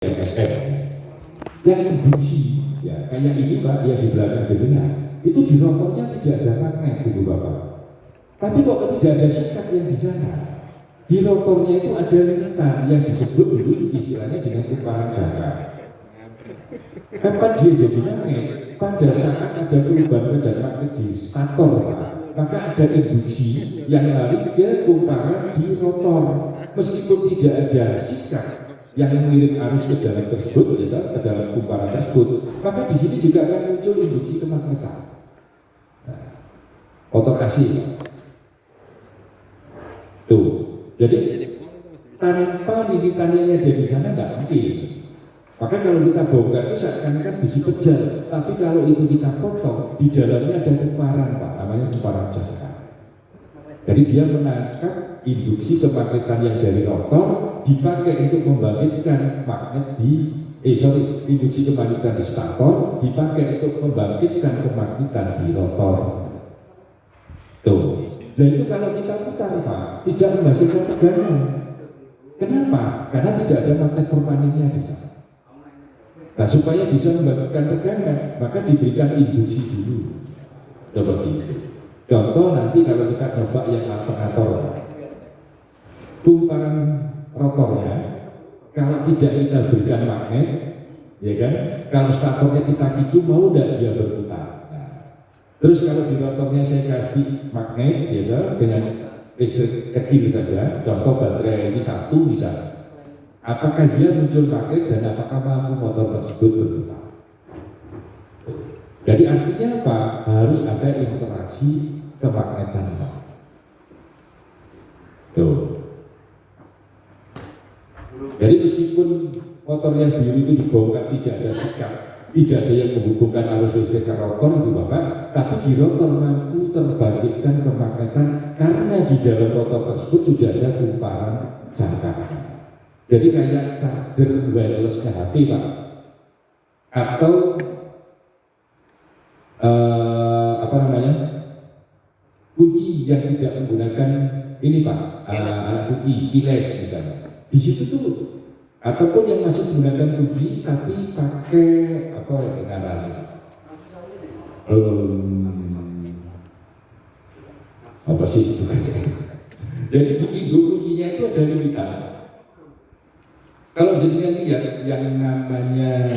SM yang induksi ya kayak ini Pak yang di belakang jenengan itu di rotornya tidak ada magnet Ibu Bapak, tapi kok tidak ada sekat yang di sana. Di rotornya itu ada linitan yang disebut dulu istilahnya dengan kumparan jangka. Kapan dia jadi magnet? Pada saat ada perubahan medan magnet di stator Pak, maka ada induksi yang lari ke kumparan di rotor meskipun tidak ada sikat yang mengirim arus ke dalam tersebut, ya, ke dalam kumparan tersebut, maka di sini juga akan muncul induksi kemagnetan. Nah, motor AC, tuh, jadi tanpa lilitannya ada di sana nggak mungkin. Maka kalau kita bongkar itu seakan-akan besi pejal, tapi kalau itu kita potong, di dalamnya ada kumparan Pak, namanya kumparan jangka. Jadi dia menangkap induksi kemagnetan yang dari rotor dipakai untuk membangkitkan magnet induksi kemagnetan di stator dipakai untuk membangkitkan kemagnetan di rotor. Tuh. Dan itu kalau kita putar Pak, tidak menghasilkan tegangan. Kenapa? Karena tidak ada magnet permanennya di sana. Nah, supaya bisa membangkitkan tegangan, maka diberikan induksi dulu. Seperti itu. Contoh nanti kalau kita coba yang alternator, kumparan rotornya, kalau tidak kita berikan magnet, ya kan? Kalau statornya kita picu, mau tidak dia berputar. Nah, terus kalau di rotornya saya kasih magnet, ya kan? Dengan listrik kecil saja, contoh baterai ini 1 misalnya. Apakah dia muncul magnet dan apakah mampu motor tersebut berputar? Jadi artinya apa? Harus ada interaksi kemagnetan. Tuh. Jadi meskipun motor yang biru itu dibongkar tidak ada sikat, tidak ada yang menghubungkan arus listrik ke rotor itu Bapak, tapi di rotor mampu terbangkitkan kemagnetan karena di dalam rotor tersebut sudah ada kumparan jangka. Jadi kayak charger wirelessnya HP Pak, atau kunci yang tidak menggunakan ini Pak, kunci keyless misalnya. Di situ tuh, ataupun yang masih menggunakan kunci tapi pakai apa ya namanya? Apa sih itu? Jadi di induk kuncinya itu ada limitan. Kalau jenengan lihat yang namanya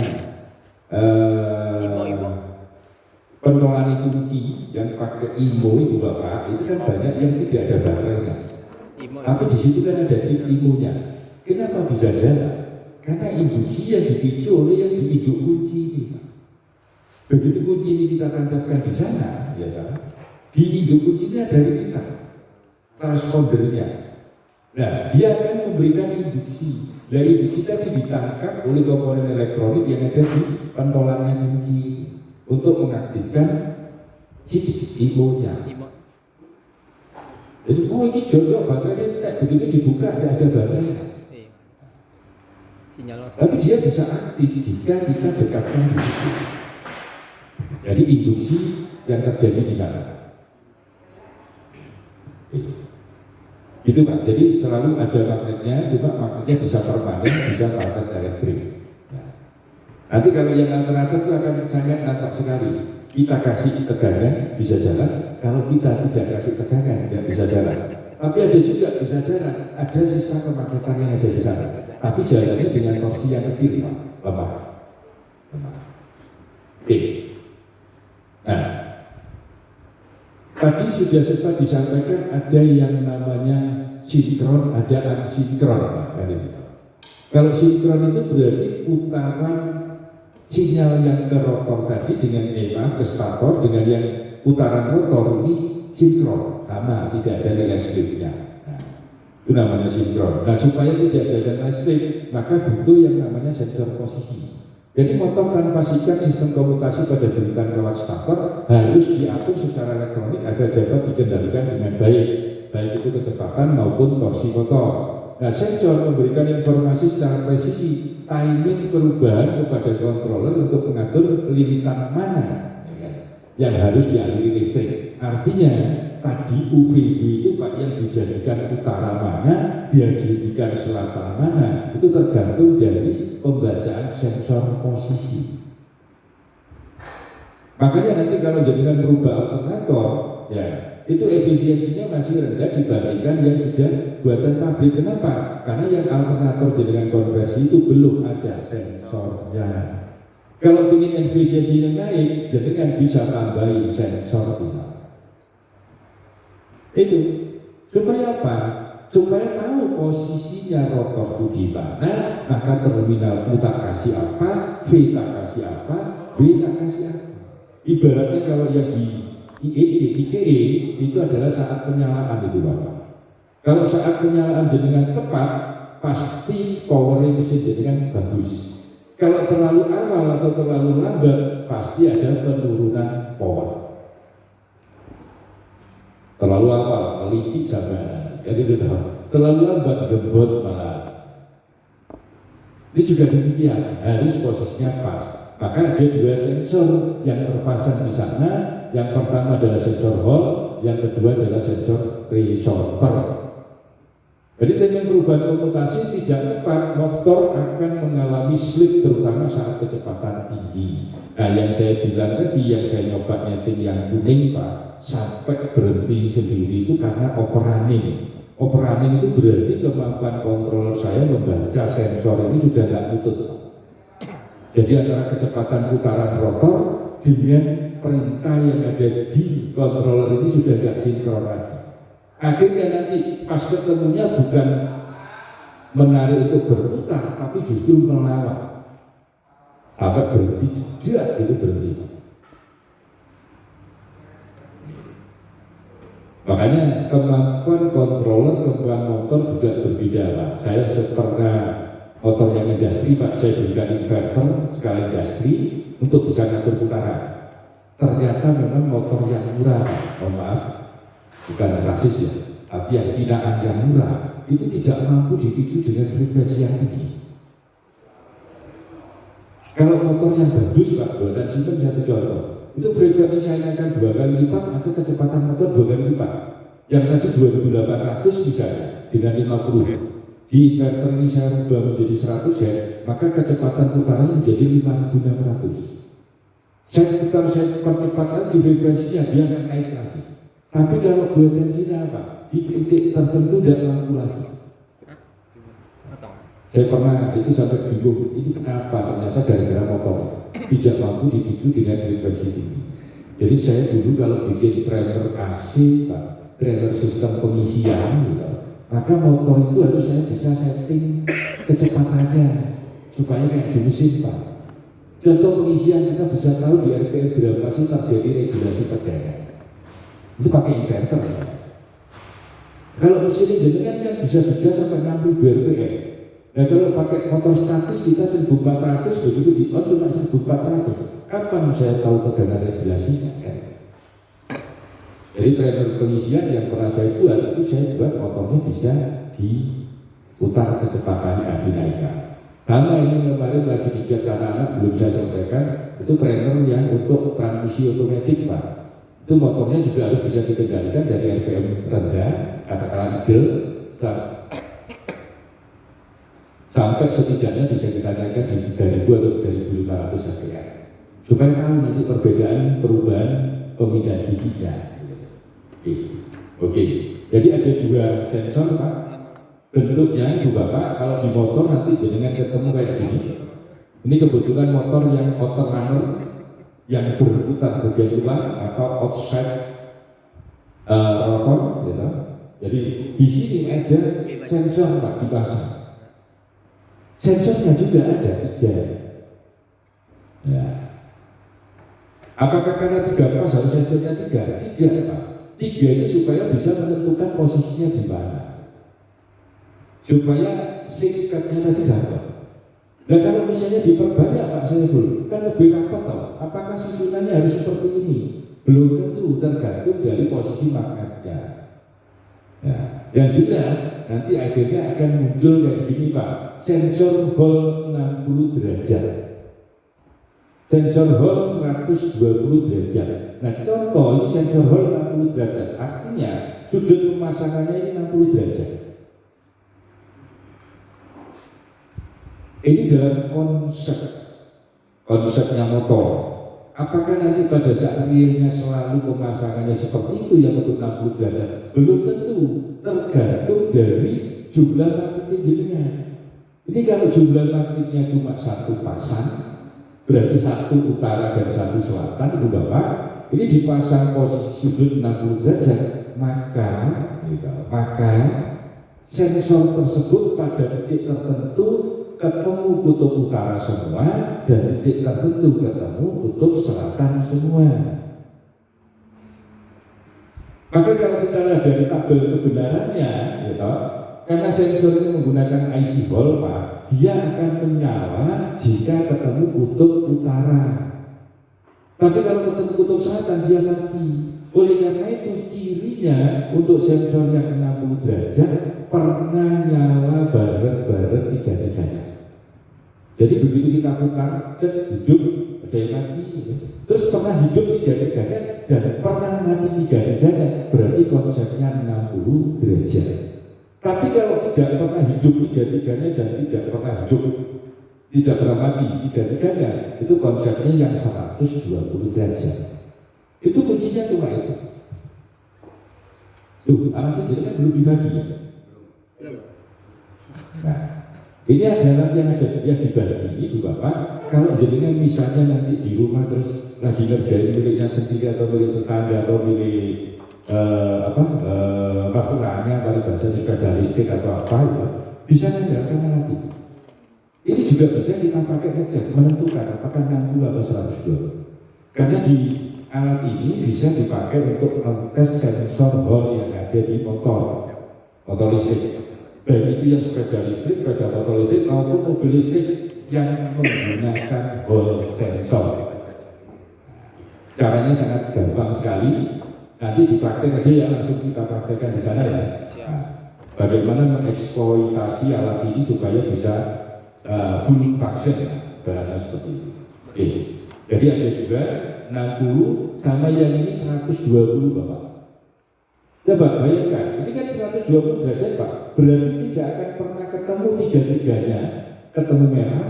pentolan kunci yang pakai IMO itu Bapak, itu kan banyak yang tidak ada baterainya. Tapi di situ kan ada chip IMO-nya. Kenapa bisa jalan? Karena induksi yang dipicu oleh yang diinduk kunci ini. Begitu kunci ini kita tancapkan di sana, ya kan? Di induk kunci ini ada limitan transpondernya. Nah, dia akan memberikan induksi. Dari induksi tadi ditangkap oleh komponen elektronik yang ada di pentolannya kunci untuk mengaktifkan chip IMO-nya. Jadi, ini cocok baterainya tidak begitu dibuka, tidak ada baterainya. Tapi dia bisa aktif jika kita dekatkan di situ. Jadi induksi yang terjadi di sana. Itu Pak, jadi selalu ada magnetnya, cuma magnetnya bisa permanen, bisa magnet elektrik. Nah, nanti kalau yang alternatif itu akan sangat nampak sekali. Kita kasih tegangan bisa jalan, kalau kita tidak kasih tegangan tidak bisa jalan. Tapi ada juga bisa jalan, ada sisa kemagnetan yang ada di sana. Tapi jalannya dengan torsi yang kecil, Pak, lemah. Oke. Nah, tadi sudah sempat disampaikan ada yang namanya sinkron, ada asinkron. Kalau sinkron itu berarti putaran sinyal yang ke rotor tadi dengan ke stator dengan yang putaran rotor ini sinkron, sama tidak ada nilai listriknya. Nah, itu namanya sinkron. Nah, supaya tidak ada nilai listrik, maka butuh yang namanya sensor posisi. Jadi motor tanpa sikat sistem komutasi pada beritan kawat stator harus diatur secara elektronik agar dapat dikendalikan dengan baik itu kecepatan maupun torsi motor. Nah, sensor memberikan informasi secara presisi timing perubahan kepada controller untuk mengatur limitan mana yang harus dialiri listrik. Artinya tadi UVB itu Pak yang dijadikan utara mana, dijadikan selatan mana, itu tergantung dari pembacaan sensor posisi. Makanya nanti kalau jadikan berubah alternator, ya itu efisiensinya masih rendah dibandingkan yang sudah buatan pabrik. Kenapa? Karena yang alternator jadikan konversi itu belum ada sensornya. Kalau ingin efisiensinya naik, jadikan bisa tambahin sensor itu. Supaya apa? Supaya tahu posisinya rotor itu di mana, maka terminal U tak kasih apa, V tak kasih apa, B tak kasih apa. Ibaratnya kalau yang di ICE itu adalah saat penyalaan itu Bapak. Kalau saat penyalaan dengan tepat, pasti powernya mesin dengan bagus. Kalau terlalu awal atau terlalu lambat, pasti ada penurunan power. Terlalu awal, kelipik sama, ya gitu tahu. Terlalu lambat, gebot malah. Ini juga demikian, harus posisinya pas. Maka ada dua sensor yang terpasang di sana. Yang pertama adalah sensor Hall, yang kedua adalah sensor resorter. Jadi dengan perubahan komutasi tidak tepat, motor akan mengalami slip terutama saat kecepatan tinggi. Nah yang saya bilang tadi, yang saya nyoba nyeting yang kuning Pak, sampai berhenti sendiri itu karena overrunning. Overrunning itu berarti kemampuan kontroler saya membaca sensor ini sudah nggak nutut. Jadi antara kecepatan putaran rotor dengan perintah yang ada di controller ini sudah nggak sinkron lagi. Akhirnya nanti pas ketemunya bukan menarik itu berputar, tapi justru melawan. Sampai berhenti, tidak itu berhenti. Makanya kemampuan controller, kemampuan motor juga berbeda Pak. Saya pernah motor yang industri Pak, saya berikan inverter skala industri untuk bisa ngatur putaran. Ternyata memang motor yang murah, mohon maaf, bukan rasis ya, tapi yang kinaan yang murah itu tidak mampu dipicu dengan frekuensi yang tinggi. Kalau motor yang bagus Pak, buatan Siemens satu contoh, itu frekuensi saya naikkan 2 kali lipat atau kecepatan motor 2 kali lipat. Yang tadi 2800 misalnya dengan 50. Di inverter ini saya rubah menjadi 100 ya, maka kecepatan putaran menjadi 5600. Saya putar, saya percepat lagi frekuensinya, dia akan naik lagi. Tapi kalau buatan Cina apa? Di titik tertentu tidak mampu lagi. Saya pernah itu sampai bingung, ini kenapa? Ternyata gara-gara motor tidak mampu dipicu dengan frekuensi tinggi. Jadi saya dulu kalau bikin trailer AC, Pak, trailer sistem pengisian, gitu, maka motor itu harus saya bisa setting kecepatannya supaya kayak di mesin Pak. Contoh pengisian kita bisa tahu di RPM berapa sih terjadi regulasi tegangan. Itu pakai inverter. Kalau mesin jenengan kan bisa juga sampai 6000 RPM. Nah kalau pakai motor statis kita 1400, begitu di on cuma 1400. Kapan saya tahu tegangan regulasinya kan? Jadi trailer pengisian yang pernah saya buat itu saya buat motornya bisa diputar kecepatannya dinaikkan. Karena ini kemarin lagi dicat anak-anak belum saya sampaikan, itu trailer yang untuk transmisi otomatis Pak. Itu motornya juga harus bisa dikendalikan dari RPM rendah, katakanlah idle, sampai setidaknya bisa kita naikkan di 3000 atau 3500 RPM. Supaya tahu nanti perbedaan perubahan pemindahan giginya. Oke, jadi ada dua sensor Pak. Bentuknya itu Bapak, kalau di motor nanti dengan ketemu kayak gini. Ini kebetulan motor yang outer runner yang berputar bagian luar atau outside rotor, gitu. Jadi di sini ada sensor Pak dipasang. Sensornya juga ada 3. Ya. Apakah karena 3 pas harus sensornya 3? Tidak Pak. 3 itu supaya bisa menentukan posisinya di mana. Supaya six-cut-nya tadi dapat. Nah kalau misalnya diperbanyak Pak Saiful, kan lebih rapat toh. Apakah susunannya harus seperti ini? Belum tentu, tergantung dari posisi magnetnya. Ya, yang jelas nanti akhirnya akan muncul kayak gini Pak, sensor Hall 60 derajat. Sensor Hall 120 derajat. Nah contoh ini sensor Hall 60 derajat, artinya sudut pemasangannya ini 60 derajat. Ini dalam konsepnya motor. Apakah nanti pada saat realnya selalu pemasangannya seperti itu yang untuk 60 derajat? Belum tentu, tergantung dari jumlah magnetnya jenengan. Ini kalau jumlah magnetnya cuma satu pasang, berarti satu utara dan satu selatan, itu Bapak, ini dipasang posisi sudut 60 derajat, maka sensor tersebut pada titik tertentu ketemu kutub utara semua dan titik tertentu ketemu kutub selatan semua. Maka kalau kita lihat dari tabel kebenarannya, gitu, karena sensor ini menggunakan IC Hall, Pak, dia akan menyala jika ketemu kutub utara. Tapi kalau ketemu kutub selatan dia mati. Oleh karena itu cirinya untuk sensor yang 60 derajat pernah nyala bareng-bareng tiga-tiganya. Jadi begitu kita putar, hidup, ada yang mati, terus pernah hidup tiga-tiganya dan pernah mati tiga-tiganya, berarti konsepnya 60 derajat. Tapi kalau tidak pernah hidup tiga-tiganya dan tidak pernah hidup, tidak pernah mati tiga-tiganya, itu konsepnya yang 120 derajat. Itu kuncinya cuma itu. Tuh, alatnya jadi kan belum dibagi. Nah, ini adalah yang ada yang dibagi itu Bapak. Kalau jenengan misalnya nanti di rumah terus lagi ngerjain miliknya sendiri atau milik tetangga atau milik mertuanya, kalau bahasa sepeda listrik atau apa, ya, bisa menggunakan alat ini. Ini juga bisa kita pakai ngecek menentukan apakah 60 atau 120. Karena di alat ini bisa dipakai untuk mengetes sensor Hall yang ada di motor listrik. Baik itu yang sepeda listrik, sepeda motor listrik maupun mobil listrik yang menggunakan Hall sensor. Caranya sangat gampang sekali. Nanti dipraktek aja ya, langsung kita praktekkan di sana ya. Nah, bagaimana mengeksploitasi alat ini supaya bisa full function, barangnya seperti itu. Oke. Jadi ada juga 60 sama yang ini 120 Bapak. Coba bayangkan, ini kan 120 derajat Pak, berarti tidak akan pernah ketemu tiga-tiganya, ketemu merah,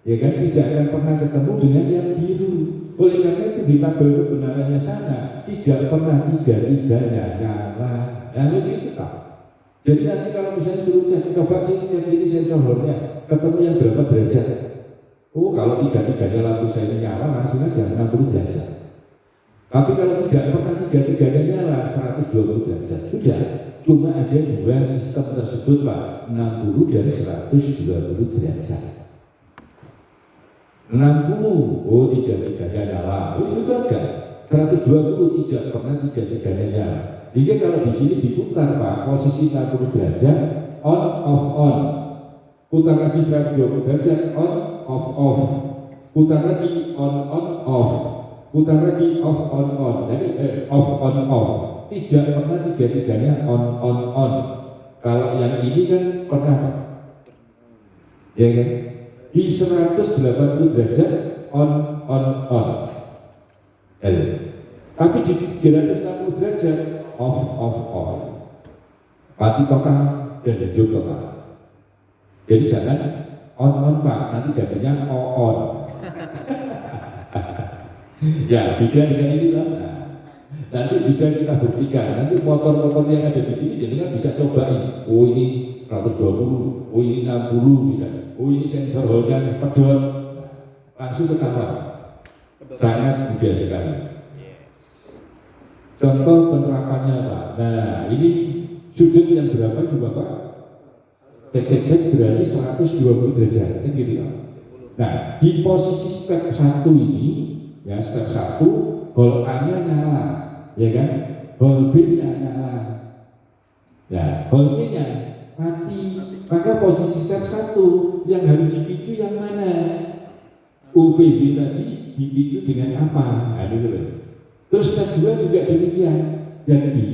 ya kan, tidak akan pernah ketemu dengan yang biru. Oleh karena itu di tabel kebenarannya sana, tidak pernah tiga-tiganya nyala. Harus itu Pak. Jadi nanti kalau misalnya suruh cek, coba sih cek ini sensor Hall-nya, ketemu yang berapa derajat? Oh, kalau tiga-tiganya lampu saya nyala langsung aja 60 derajat. Tapi kalau tidak pernah tiga-tiganya nyala 120 derajat, sudah. Cuma ada dua sistem tersebut Pak, 60 dan 120 derajat. 60, oh tiga-tiganya nyala, itu aja. 120 tidak pernah tiga-tiganya nyala. Jadi kalau di sini diputar Pak, posisi 60 derajat, on, off, on. Putar lagi 120 derajat, on, off, putar lagi on, off, putar lagi off, on, jadi off, on, tidak pernah tiga-tiganya on. Kalau yang ini kan pernah, ya kan, di 180 derajat on. Tapi di 360 derajat off, mati total dan hidup total. Jadi jangan on Pak, nanti jadinya on. Ya beda dengan ini lah. Nah, nanti bisa kita buktikan. Nanti motor-motor yang ada di sini, jadi kan bisa cobain. Oh ini 120, oh ini 60 bisa. Oh ini sensor Hall-nya pedot, langsung ketahuan. Sangat mudah sekali. Contoh penerapannya Pak. Nah ini sudut yang berapa juga Pak? Tek berarti 120 derajat, kan gitu ya. Nah, di posisi step 1 ini, ya step 1, Hall A-nya nyala, ya kan? Hall B-nya nyala, ya Hall C-nya mati. Maka posisi step 1 yang harus dipicu yang mana? UVB tadi dipicu dengan apa? Nah, dulu. Terus step 2 juga demikian. Jadi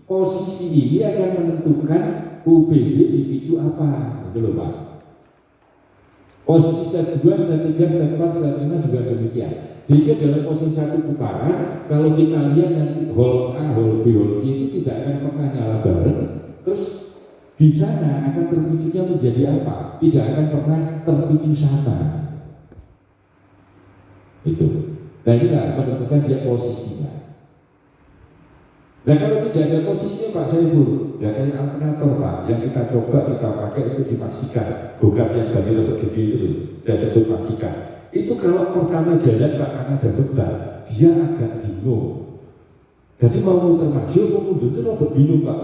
posisi ini akan menentukan UVB dipicu apa, itu loh Pak. Posisi step 2, step 3, step 4, step 5 juga demikian. Sehingga dalam posisi satu putaran, kalau kita lihat nanti hall A, hall B, hall C itu tidak akan pernah nyala bareng. Terus di sana akan terpicunya menjadi apa? Tidak akan pernah terpicu sama. Itu. Nah inilah menentukan dia posisinya. Nah kalau tidak ada posisinya Pak Saiful, ya kayak alternator Pak, yang kita coba kita pakai itu dipaksikan, bukan yang bagi untuk gede itu, saya sebut paksikan. Itu kalau pertama jalan Pak karena ada beban, dia agak bingung. Jadi mau muter maju, mau mundur itu agak bingung Pak.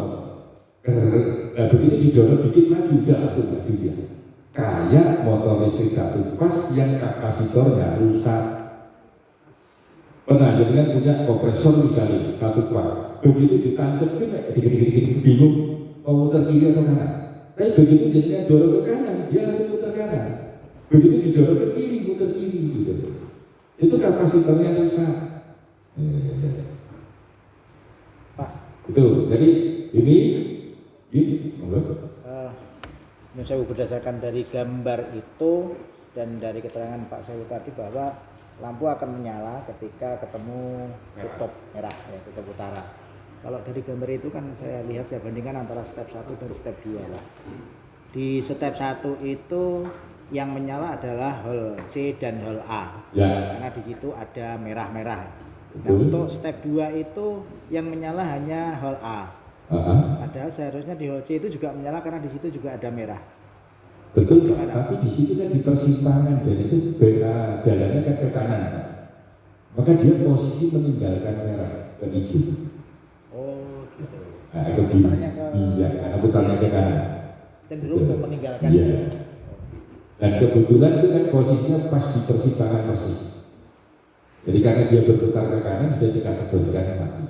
Nah begitu didorong dikit maju, udah langsung maju dia. Kayak motor listrik satu pas yang kapasitornya rusak. Pernah jadi kan punya kompresor misalnya satu pas, begitu ditancapin dikit-dikit bingung mau muter kiri atau kanan. Tapi begitu jadinya dorong ke kanan, dia langsung muter kanan. Begitu didorong ke kiri, muter kiri gitu. Itu kapasitornya rusak. Pak. Itu, jadi ini Saya berdasarkan dari gambar itu dan dari keterangan Pak Saiful tadi bahwa lampu akan menyala ketika ketemu kutub merah, ya, kutub utara. Kalau dari gambar itu kan saya lihat, saya bandingkan antara step 1 dan step 2 lah. Di step 1 itu yang menyala adalah hall C dan hall A, ya. Karena di situ ada merah-merah. Nah untuk step 2 itu yang menyala hanya hall A. Padahal seharusnya di hall C itu juga menyala karena di situ juga ada merah. Betul, tapi di situ kan di persimpangan dan itu jalannya kan ke kanan, maka dia posisi meninggalkan merah ke hijau. Oh, gitu. Nah, itu iya, karena putarnya ke kanan. Cenderung untuk meninggalkan. Iya. Dan kebetulan itu kan posisinya pas di persimpangan persis. Jadi karena dia berputar ke kanan, sudah dikategorikan mati.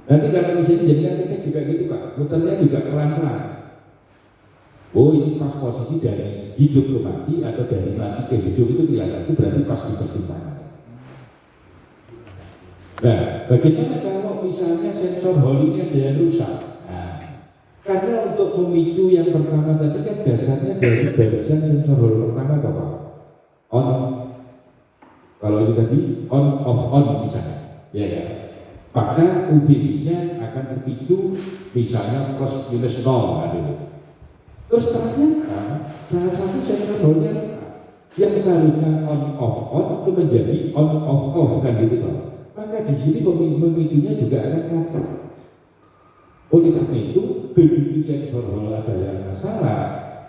Nanti kalau misalnya jadikan kita juga gitu Pak, putarnya juga pelan-pelan. Oh ini pas posisi dari hidup ke mati atau dari mati ke hidup itu kelihatan, itu berarti pas di persimpangan. Nah, bagaimana kalau misalnya sensor hall ini ada yang rusak? Nah, karena untuk memicu yang pertama tadi kan dasarnya dari barisan sensor hall pertama atau apa? On, kalau ini tadi on off on misalnya, ya kan? Maka UVB-nya akan terpicu misalnya plus minus 0 gitu. Terus ternyata salah satu sensor hall-nya yang seharusnya on off on itu menjadi on off off kan gitu Pak. Maka di sini pemicunya juga akan kacau. Oleh karena itu, begitu sensor hall ada yang masalah,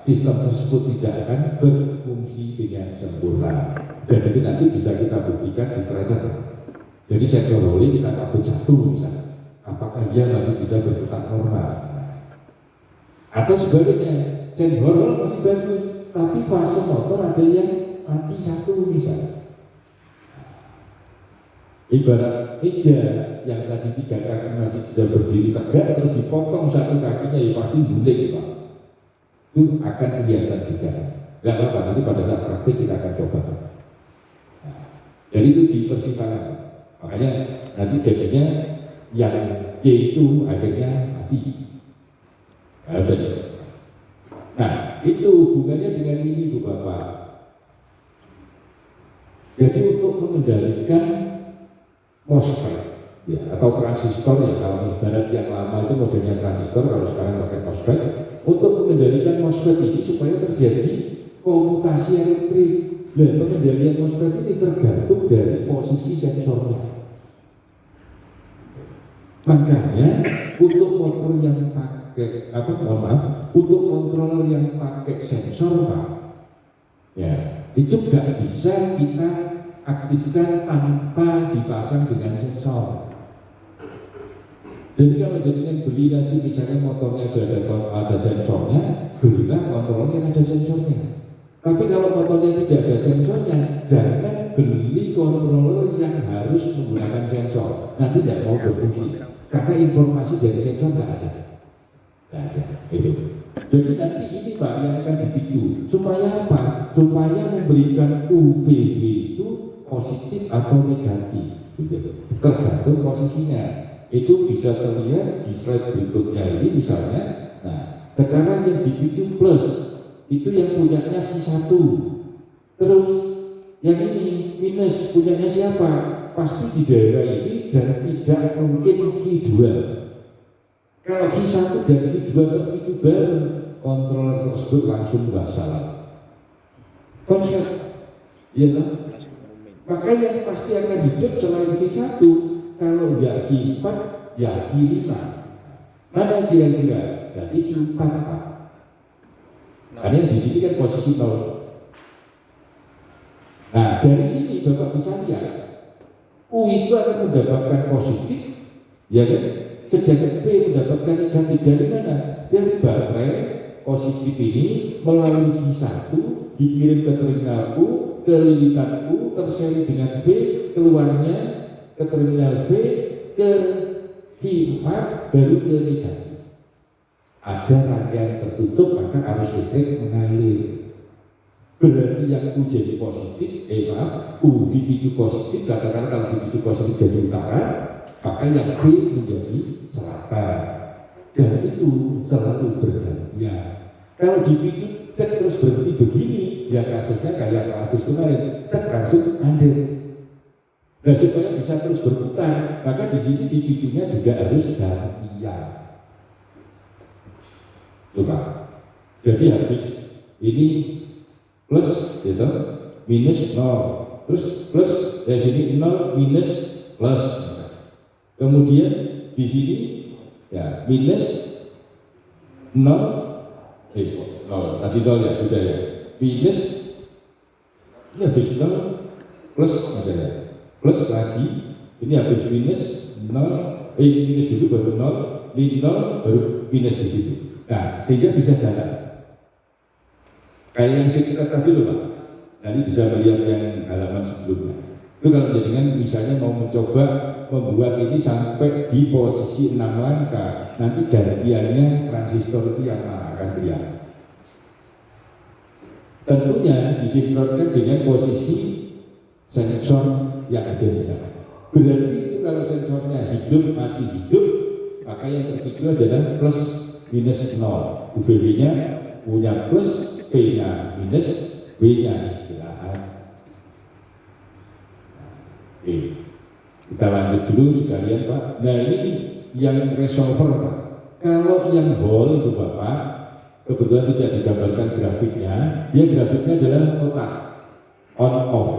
sistem tersebut tidak akan berfungsi dengan sempurna. Dan itu nanti bisa kita buktikan di trainer. Jadi sensor hall ini kita kabut satu misalnya, apakah dia masih bisa berputar normal? Atau sebaliknya, sensor hall masih bagus, tapi fase motor ada yang mati satu misalnya. Ibarat meja yang tadi 3 kaki masih bisa berdiri tegak, terus dipotong satu kakinya ya pasti bulik Pak. Itu akan kelihatan juga. Gak apa-apa, nanti pada saat praktik kita akan coba. Nah, jadi itu di persimpangan. Makanya nanti jadinya yang C itu akhirnya mati. Nah, itu hubungannya dengan ini Bu Bapak. Jadi untuk mengendalikan MOSFET ya, atau transistor ya, kalau ibarat yang lama itu modelnya transistor, kalau sekarang pakai MOSFET, untuk mengendalikan MOSFET ini supaya terjadi komutasi elektrik. Dan pengendalian MOSFET ini tergantung dari posisi sensornya. Makanya untuk motor yang pakai untuk controller yang pakai sensor Pak, ya itu nggak bisa kita aktifkan tanpa dipasang dengan sensor. Jadi kalau jadikan beli nanti misalnya motornya ada sensornya, belilah controller yang ada sensornya. Tapi kalau motornya tidak ada sensornya, jangan beli controller yang harus menggunakan sensor. Nanti tidak mau berfungsi. Karena informasi dari sensor nggak ada. Itu. Jadi nanti ini Pak yang akan dipicu. Supaya apa? Supaya memberikan UVB itu positif atau negatif. Tergantung posisinya. Itu bisa terlihat di slide berikutnya ini misalnya. Nah, sekarang yang dipicu plus itu yang punyanya V1. Terus yang ini minus punyanya siapa? Pasti di daerah ini dan tidak mungkin Q2. Kalau Q1 dan Q2 terpicu bareng, kontroler tersebut langsung wassalam. Konsep, ya kan? Maka yang pasti akan hidup selain Q1, kalau ya Q4, ya Q5. Mana kira-kira? Berarti Q4 Pak. Karena di sini kan posisi 0. Nah, dari sini Bapak bisa lihat, U itu akan mendapatkan positif, ya kan? Sedangkan P mendapatkan negatif dari mana? Dari baterai positif ini melalui Q1 dikirim ke terminal U, ke lilitan U, terseri dengan B, keluarnya ke terminal B, ke Q4, baru ke negatif. Ada rangkaian tertutup, maka arus listrik mengalir. Berarti yang U jadi positif, U dipicu positif, katakan kalau dipicu positif jadi utara, maka yang B menjadi selatan. Dan itu selalu bergantian. Kalau dipicu terus berhenti begini, ya kasusnya kayak Pak Agus kemarin, langsung mandek. Nah supaya bisa terus berputar, maka di sini dipicunya juga harus gantian. Coba. Jadi habis ini plus gitu, minus 0, terus plus dari sini 0 minus plus, kemudian di sini ya minus 0 tadi 0 ya sudah ya, minus ini habis 0 plus misalnya, plus lagi ini habis minus 0, minus dulu baru 0, ini 0 baru minus di situ. Nah sehingga bisa jalan kayak yang saya tadi loh Pak, nanti bisa melihat yang halaman sebelumnya. Itu kalau jadikan misalnya mau mencoba membuat ini sampai di posisi 6 langkah, nanti gantiannya transistor itu yang mana akan kelihatan. Tentunya disinkronkan dengan posisi sensor yang ada di sana. Berarti itu kalau sensornya hidup, mati hidup, maka yang terpicu adalah plus minus 0. UVB-nya punya plus, P-nya minus, W-nya istirahat. Oke, kita lanjut dulu sekalian Pak. Nah ini yang resolver Pak. Kalau yang ball itu Bapak, kebetulan tidak digambarkan grafiknya, dia grafiknya adalah total on off.